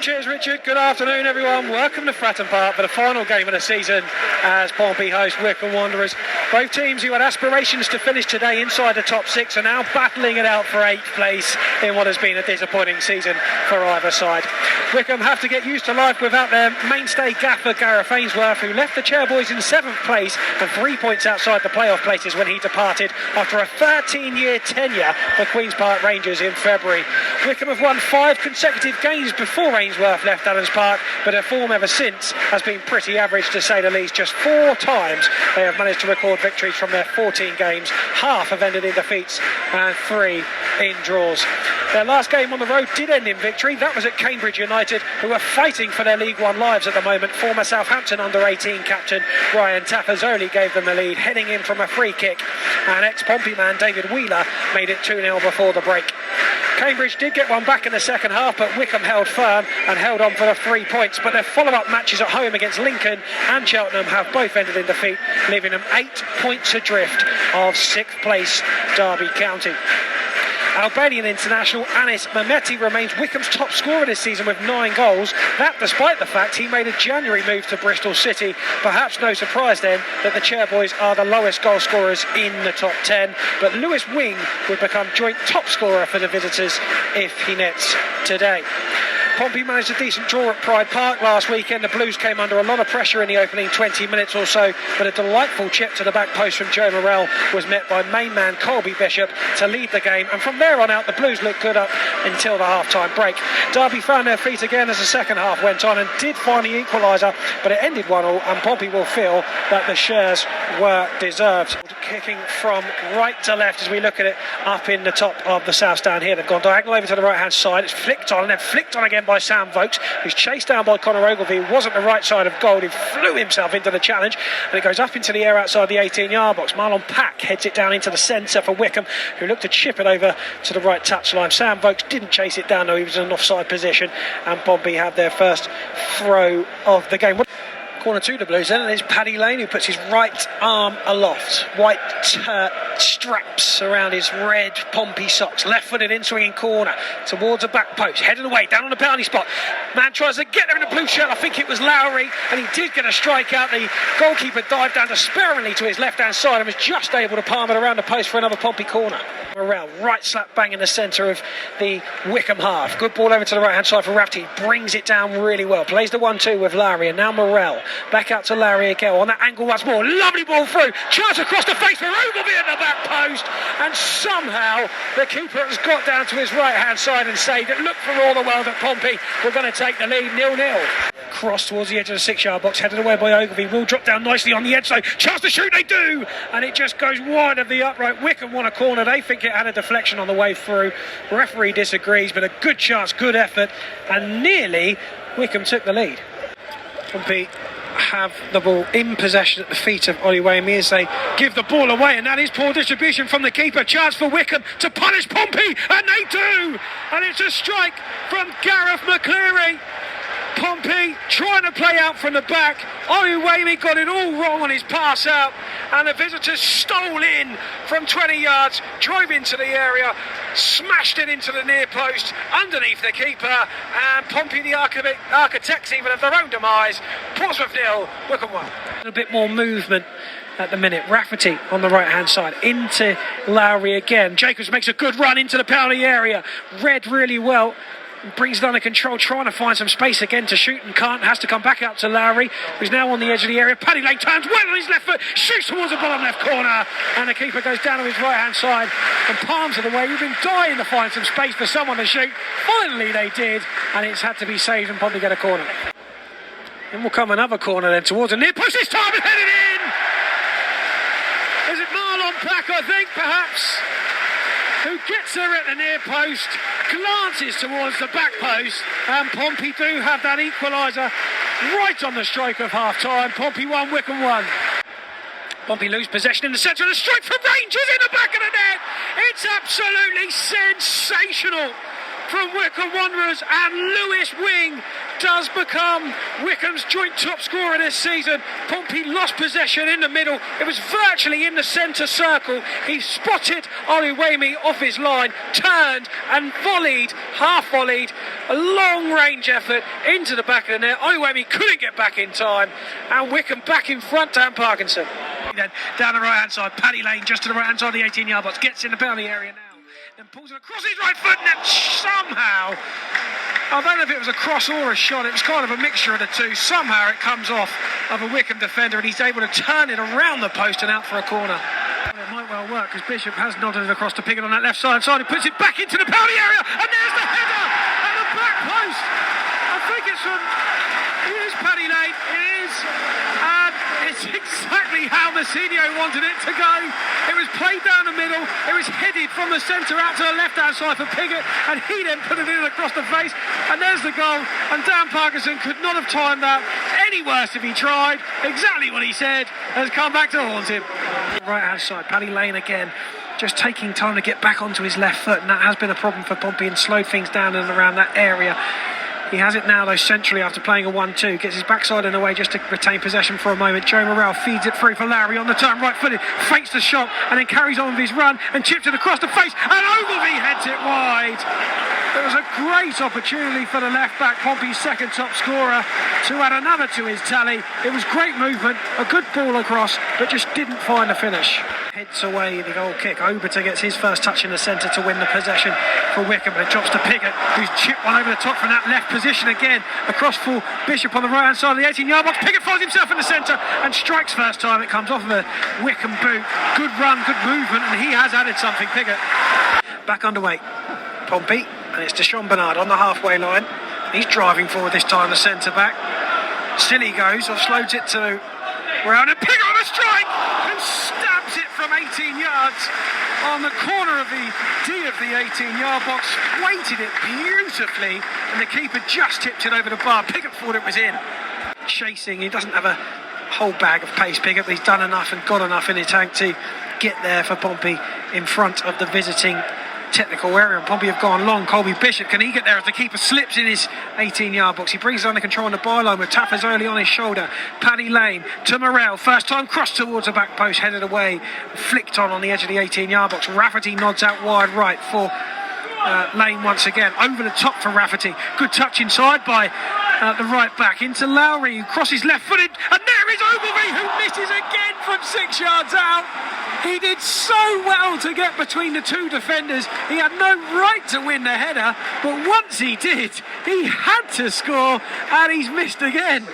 Cheers, Richard. Good afternoon, everyone. Welcome to Fratton Park for the final game of the season as Pompey host Wycombe Wanderers. Both teams who had aspirations to finish today inside the top six are now battling it out for 8th place in what has been a disappointing season for either side. Wycombe have to get used to life without their mainstay gaffer Gareth Ainsworth, who left the Chairboys in 7th place and 3 points outside the playoff places when he departed after a 13-year tenure for Queen's Park Rangers in February. Wycombe have won 5 consecutive games before Ainsworth left Allens Park, but their form ever since has been pretty average, to say the least. Just 4 times they have managed to record victories from their 14 games. Half have ended in defeats and 3 in draws. Their last game on the road did end in victory. That was at Cambridge United, who are fighting for their League One lives at the moment. Former Southampton under-18 captain Ryan Taffazoli gave them the lead, heading in from a free kick, and ex-Pompey man David Wheeler made it 2-0 before the break. Cambridge did get one back in the second half, but Wycombe held firm and held on for the 3 points. But their follow-up matches at home against Lincoln and Cheltenham have both ended in defeat, leaving them 8 points adrift of 6th place Derby County. Albanian international Anis Mehmeti remains Wycombe's top scorer this season with 9 goals. That despite the fact he made a January move to Bristol City. Perhaps no surprise then that the Chairboys are the lowest goal scorers in the top 10. But Lewis Wing would become joint top scorer for the visitors if he nets today. Pompey managed a decent draw at Pride Park last weekend. The Blues came under a lot of pressure in the opening 20 minutes or so, but a delightful chip to the back post from Joe Morrell was met by main man Colby Bishop to lead the game, and from there on out the Blues looked good up until the half-time break. Derby found their feet again as the second half went on and did find the equaliser, but it ended 1-1, and Pompey will feel that the shares were deserved. Kicking from right to left as we look at it up in the top of the south stand here. They've gone diagonal over to the right hand side. It's flicked on and then flicked on again by Sam Vokes, who's chased down by Conor Ogilvie, who wasn't the right side of goal. He flew himself into the challenge, and it goes up into the air outside the 18-yard box. Marlon Pack heads it down into the centre for Wycombe, who looked to chip it over to the right touchline. Sam Vokes didn't chase it down though, he was in an offside position, and Pompey have their first throw of the game. Corner to the Blues then, and it's Paddy Lane who puts his right arm aloft. White straps around his red Pompey socks. Left-footed in-swinging corner towards the back post. Headed away, down on the penalty spot. Man tries to get there in the blue shirt. I think it was Lowry, and he did get a strike out. The goalkeeper dived down despairingly to his left-hand side and was just able to palm it around the post for another Pompey corner. Morrell, right slap bang in the centre of the Wycombe half. Good ball over to the right-hand side for Rapti. Brings it down really well. Plays the 1-2 with Lowry, and now Morrell. Back out to Larry again on that angle once more. Lovely ball through. Chance across the face for Ogilvie at the back post. And somehow the keeper has got down to his right hand side and saved it. Look for all the world at Pompey. We're going to take the lead 0-0. Cross towards the edge of the 6-yard box. Headed away by Ogilvie. Will drop down nicely on the edge. So chance to shoot. They do. And it just goes wide of the upright. Wycombe won a corner. They think it had a deflection on the way through. Referee disagrees. But a good chance. Good effort. And nearly Wycombe took the lead. Pompey have the ball in possession at the feet of Oluwayemi as they give the ball away, and that is poor distribution from the keeper. Chance for Wycombe to punish Pompey, and they do, and it's a strike from Gareth McCleary. Pompey trying to play out from the back. Oluwayemi got it all wrong on his pass out, and the visitors stole in from 20 yards, drove into the area, smashed it into the near post underneath the keeper, and Pompey, the architects even of their own demise. Portsmouth 0, Wycombe 1. A little bit more movement at the minute. Rafferty on the right hand side into Lowry again. Jacobs makes a good run into the penalty area, read really well, brings it under control, trying to find some space again to shoot and can't, has to come back out to Lowry, who's now on the edge of the area. Paddy Lane turns well on his left foot, shoots towards the bottom left corner, and the keeper goes down to his right hand side and palms it away. You've been dying to find some space for someone to shoot. Finally they did, and it's had to be saved and Pompey get a corner. Then will come another corner then towards the near post this time and headed in. Is it Marlon Pack, I think, perhaps, who gets her at the near post, glances towards the back post, and Pompey do have that equaliser right on the stroke of half-time. Pompey 1, Wycombe 1. Pompey lose possession in the centre, and a strike from Rangers in the back of the net. It's absolutely sensational from Wycombe Wanderers, and Lewis Wing does become Wycombe's joint top scorer this season. Pompey lost possession in the middle. It was virtually in the centre circle. He spotted Wycombe off his line, turned and volleyed, half volleyed, a long range effort into the back of the net. Wycombe couldn't get back in time, and Wycombe back in front. Dan Parkinson. Then down the right hand side, Paddy Lane just to the right hand side of the 18-yard box, gets in the penalty area now, then pulls it across his right foot, and then somehow, I don't know if it was a cross or a shot, it was kind of a mixture of the two. Somehow it comes off of a Wycombe defender and he's able to turn it around the post and out for a corner. Well, it might well work because Bishop has nodded it across to Piggott on that left side. He puts it back into the penalty area, and there's the header at the back post. I think it's from, it is Paddy Lane, it is, and it's exactly how Massinho wanted it to go. It was played down the middle, it was headed from the centre out to the left hand side for Piggott, and he then put it in across the face, and there's the goal. And Dan Parkinson could not have timed that any worse if he tried. Exactly what he said has come back to haunt him. Right hand side, Paddy Lane again, just taking time to get back onto his left foot, and that has been a problem for Pompey and slowed things down and around that area. He has it now though centrally after playing a 1-2, gets his backside in the way just to retain possession for a moment. Joe Morrell feeds it through for Lowry on the turn, right footed, fakes the shot and then carries on with his run and chips it across the face, and Ogilvie heads it wide. It was a great opportunity for the left back, Pompey's second top scorer, to add another to his tally. It was great movement, a good ball across, but just didn't find a finish. Heads away the goal kick. Oberter gets his first touch in the centre to win the possession for Wycombe, but it drops to Piggott, who's chipped one over the top from that left position again. Across for Bishop on the right hand side of the 18-yard box. Piggott finds himself in the centre and strikes first time. It comes off of a Wycombe boot. Good run, good movement, and he has added something, Piggott. Back underway. Pompey, and it's Deshaun Bernard on the halfway line. He's driving forward this time, the centre back. Still he goes, offloads it to round, and Piggott on a strike and stabs it from 18 yards on the corner of the D of the 18-yard box. Weighted it beautifully, and the keeper just tipped it over the bar. Piggott thought it was in. Chasing, he doesn't have a whole bag of pace, Piggott, but he's done enough and got enough in his tank to get there for Pompey in front of the visiting technical area, and Pompey have gone long. Colby Bishop, can he get there as the keeper slips in his 18-yard box? He brings it under control on the byline with Taffers early on his shoulder. Paddy Lane to Morrell, first time cross towards the back post, headed away, flicked on the edge of the 18-yard box. Rafferty nods out wide right for Lane once again, over the top for Rafferty. Good touch inside by the right back into Lowry, who crosses left footed, and there is Ogilvie, who misses again from 6 yards out. He did so well to get between the two defenders. He had no right to win the header, but once he did, he had to score, and he's missed again.